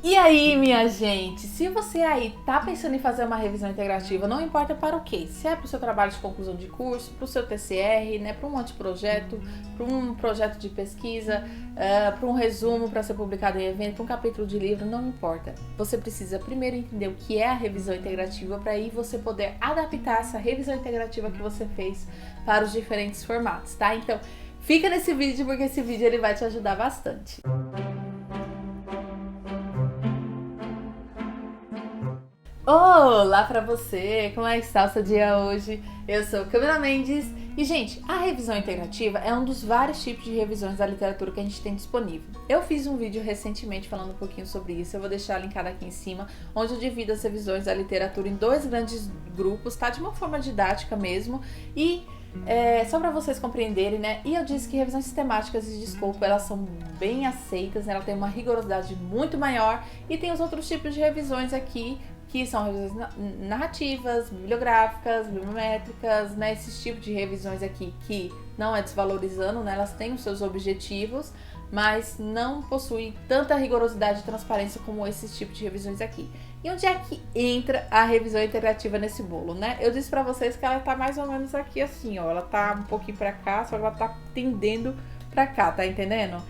E aí, minha gente, se você aí tá pensando em fazer uma revisão integrativa, não importa para o quê, se é para o seu trabalho de conclusão de curso, para o seu TCR, né, para um anteprojeto, para um projeto de pesquisa, para um resumo para ser publicado em evento, para um capítulo de livro, não importa. Você precisa primeiro entender o que é a revisão integrativa para aí você poder adaptar essa revisão integrativa que você fez para os diferentes formatos, tá? Então, fica nesse vídeo porque esse vídeo ele vai te ajudar bastante. Olá pra você, como é que está o seu dia hoje? Eu sou Camila Mendes e, gente, a revisão integrativa é um dos vários tipos de revisões da literatura que a gente tem disponível. Eu fiz um vídeo recentemente falando um pouquinho sobre isso, eu vou deixar linkado aqui em cima, onde eu divido as revisões da literatura em dois grandes grupos, tá? De uma forma didática mesmo e... só para vocês compreenderem, né? E eu disse que revisões sistemáticas e de escopo, elas são bem aceitas, né? Ela tem uma rigorosidade muito maior e tem os outros tipos de revisões aqui, que são revisões narrativas, bibliográficas, bibliométricas, né? Esses tipos de revisões aqui que não é desvalorizando, né? Elas têm os seus objetivos, mas não possuem tanta rigorosidade e transparência como esses tipos de revisões aqui. E onde é que entra a revisão integrativa nesse bolo, né? Eu disse pra vocês que ela tá mais ou menos aqui assim, ó. Ela tá um pouquinho pra cá, só que ela tá tendendo pra cá, tá entendendo?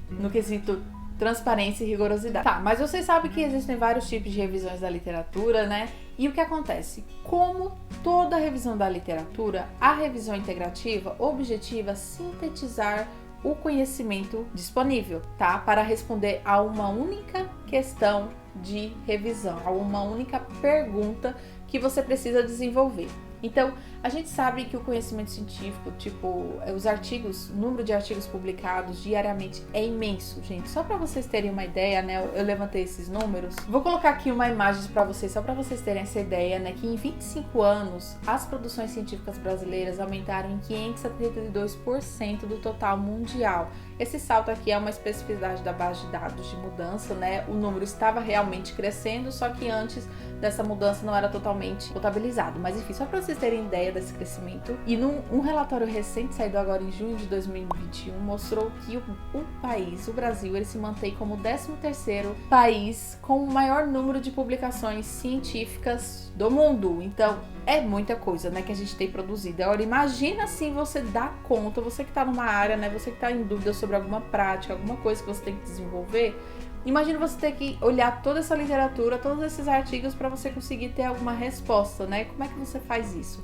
No quesito transparência e rigorosidade. Tá, mas vocês sabem que existem vários tipos de revisões da literatura, né? E o que acontece? Como toda revisão da literatura, a revisão integrativa objetiva sintetizar o conhecimento disponível, tá? Para responder a uma única questão de revisão, a uma única pergunta que você precisa desenvolver. Então, a gente sabe que o conhecimento científico, tipo, os artigos, o número de artigos publicados diariamente é imenso, gente. Só para vocês terem uma ideia, né, eu levantei esses números. Vou colocar aqui uma imagem para vocês, só para vocês terem essa ideia, né, que em 25 anos, as produções científicas brasileiras aumentaram em 572% do total mundial. Esse salto aqui é uma especificidade da base de dados de mudança, né? O número estava realmente crescendo, só que antes dessa mudança não era totalmente contabilizado. Mas enfim, só para vocês terem ideia desse crescimento. E um relatório recente, saído agora em junho de 2021, mostrou que o país, o Brasil, ele se mantém como o 13º país com o maior número de publicações científicas do mundo. Então, é muita coisa, né, que a gente tem produzido. Agora, imagina assim você dar conta, você que tá numa área, né, você que tá em dúvida sobre alguma prática, alguma coisa que você tem que desenvolver. Imagina você ter que olhar toda essa literatura, todos esses artigos para você conseguir ter alguma resposta, né? Como é que você faz isso?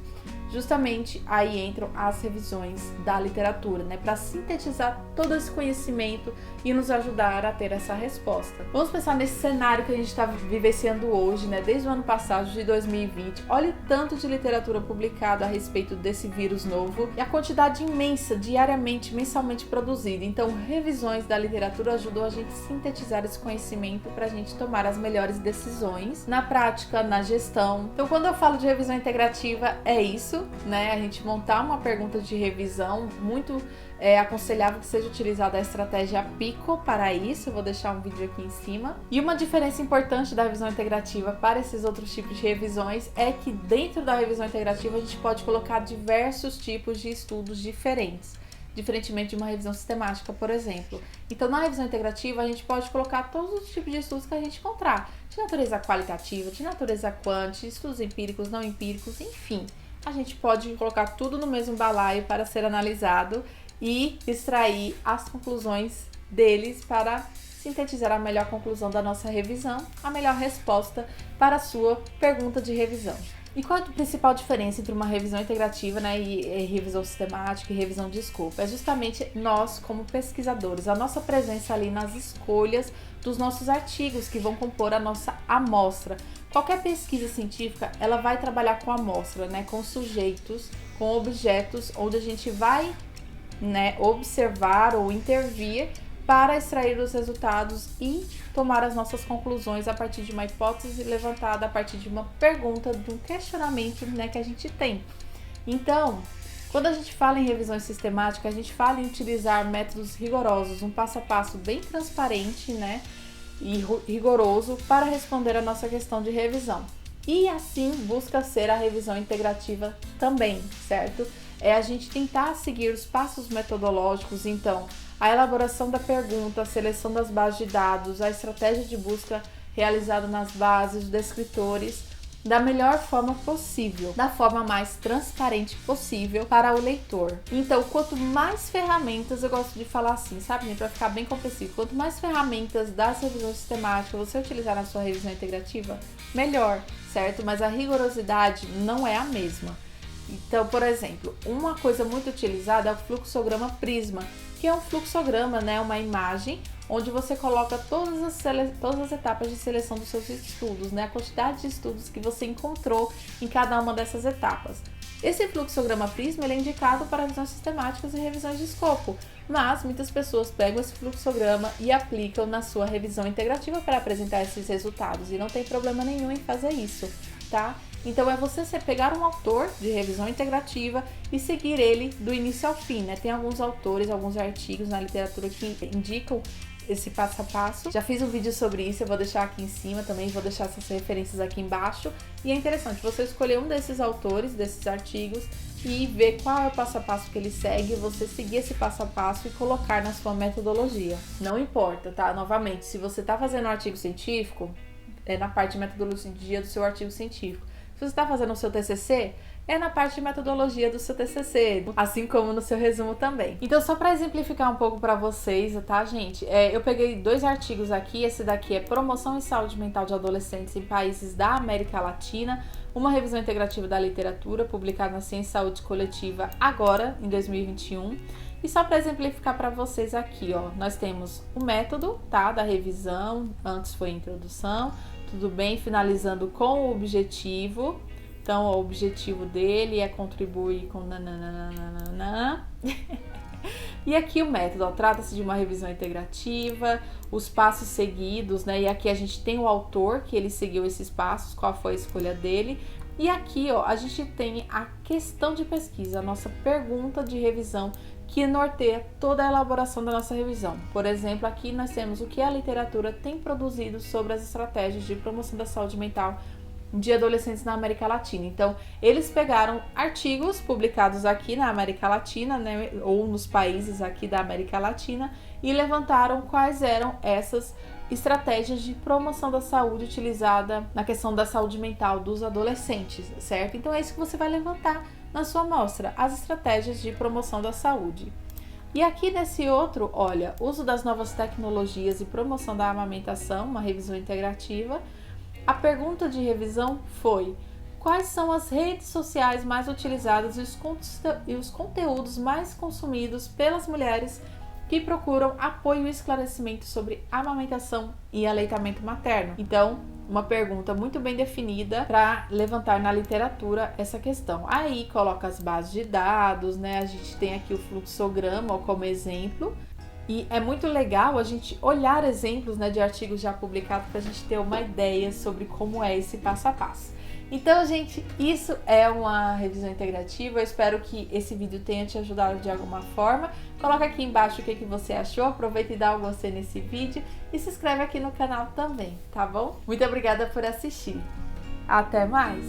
Justamente aí entram as revisões da literatura, né? Para sintetizar todo esse conhecimento e nos ajudar a ter essa resposta. Vamos pensar nesse cenário que a gente está vivenciando hoje, né? Desde o ano passado, de 2020. Olha o tanto de literatura publicada a respeito desse vírus novo e a quantidade imensa, diariamente, mensalmente produzida. Então, revisões da literatura ajudam a gente a sintetizar esse conhecimento para a gente tomar as melhores decisões na prática, na gestão. Então, quando eu falo de revisão integrativa, é isso. Né, a gente montar uma pergunta de revisão, muito aconselhável que seja utilizada a estratégia PICO para isso. Eu vou deixar um vídeo aqui em cima. E uma diferença importante da revisão integrativa para esses outros tipos de revisões é que dentro da revisão integrativa a gente pode colocar diversos tipos de estudos diferentes, diferentemente de uma revisão sistemática, por exemplo. Então, na revisão integrativa, a gente pode colocar todos os tipos de estudos que a gente encontrar, de natureza qualitativa, de natureza quant, estudos empíricos, não empíricos, enfim. A gente pode colocar tudo no mesmo balaio para ser analisado e extrair as conclusões deles para sintetizar a melhor conclusão da nossa revisão, a melhor resposta para a sua pergunta de revisão. E qual é a principal diferença entre uma revisão integrativa, né, e revisão sistemática e revisão de escopo? É justamente nós, como pesquisadores, a nossa presença ali nas escolhas dos nossos artigos que vão compor a nossa amostra. Qualquer pesquisa científica, ela vai trabalhar com amostra, né, com sujeitos, com objetos, onde a gente vai, né, observar ou intervir para extrair os resultados e tomar as nossas conclusões a partir de uma hipótese levantada, a partir de uma pergunta, de um questionamento, né, que a gente tem. Então, quando a gente fala em revisão sistemática, a gente fala em utilizar métodos rigorosos, um passo a passo bem transparente, né, e rigoroso para responder a nossa questão de revisão. E assim busca ser a revisão integrativa também, certo? É a gente tentar seguir os passos metodológicos, então, a elaboração da pergunta, a seleção das bases de dados, a estratégia de busca, realizado nas bases, descritores, da melhor forma possível, da forma mais transparente possível para o leitor. Então, quanto mais ferramentas, eu gosto de falar assim, sabe, para ficar bem compreensível, quanto mais ferramentas das revisões sistemáticas você utilizar na sua revisão integrativa, melhor, certo? Mas a rigorosidade não é a mesma. Então, por exemplo, uma coisa muito utilizada é o fluxograma Prisma, que é um fluxograma, né, uma imagem onde você coloca todas as etapas de seleção dos seus estudos, né, a quantidade de estudos que você encontrou em cada uma dessas etapas. Esse fluxograma Prisma ele é indicado para revisões sistemáticas e revisões de escopo, mas muitas pessoas pegam esse fluxograma e aplicam na sua revisão integrativa para apresentar esses resultados, e não tem problema nenhum em fazer isso, tá? Então é você pegar um autor de revisão integrativa e seguir ele do início ao fim, né? Tem alguns autores, alguns artigos na literatura que indicam esse passo a passo. Já fiz um vídeo sobre isso, eu vou deixar aqui em cima também, vou deixar essas referências aqui embaixo. E é interessante você escolher um desses autores, desses artigos, e ver qual é o passo a passo que ele segue, você seguir esse passo a passo e colocar na sua metodologia. Não importa, tá? Novamente, se você tá fazendo um artigo científico, é na parte de metodologia do seu artigo científico. Se você está fazendo o seu TCC, é na parte de metodologia do seu TCC, assim como no seu resumo também. Então, só para exemplificar um pouco para vocês, tá, gente? Eu peguei 2 artigos aqui. Esse daqui é Promoção e Saúde Mental de Adolescentes em Países da América Latina, uma revisão integrativa da literatura, publicada na Ciência e Saúde Coletiva agora, em 2021. E só para exemplificar para vocês aqui, ó, nós temos o método, tá, da revisão, antes foi a introdução, tudo bem, finalizando com o objetivo. Então, o objetivo dele é contribuir com nananana. E aqui o método, ó, trata-se de uma revisão integrativa, os passos seguidos, né? E aqui a gente tem o autor, que ele seguiu esses passos, qual foi a escolha dele. E aqui, ó, a gente tem a questão de pesquisa, a nossa pergunta de revisão, que norteia toda a elaboração da nossa revisão. Por exemplo, aqui nós temos o que a literatura tem produzido sobre as estratégias de promoção da saúde mental de adolescentes na América Latina. Então, eles pegaram artigos publicados aqui na América Latina, né, ou nos países aqui da América Latina, e levantaram quais eram essas estratégias de promoção da saúde utilizada na questão da saúde mental dos adolescentes, certo? Então, é isso que você vai levantar na sua amostra, as estratégias de promoção da saúde. E aqui nesse outro, olha, uso das novas tecnologias e promoção da amamentação, uma revisão integrativa. A pergunta de revisão foi: quais são as redes sociais mais utilizadas e os conteúdos mais consumidos pelas mulheres que procuram apoio e esclarecimento sobre amamentação e aleitamento materno? Então, uma pergunta muito bem definida para levantar na literatura essa questão. Aí coloca as bases de dados, né? A gente tem aqui o fluxograma ó, como exemplo. E é muito legal a gente olhar exemplos, né, de artigos já publicados para a gente ter uma ideia sobre como é esse passo a passo. Então, gente, isso é uma revisão integrativa. Eu espero que esse vídeo tenha te ajudado de alguma forma. Coloca aqui embaixo o que você achou. Aproveita e dá um gostei nesse vídeo. E se inscreve aqui no canal também, tá bom? Muito obrigada por assistir. Até mais!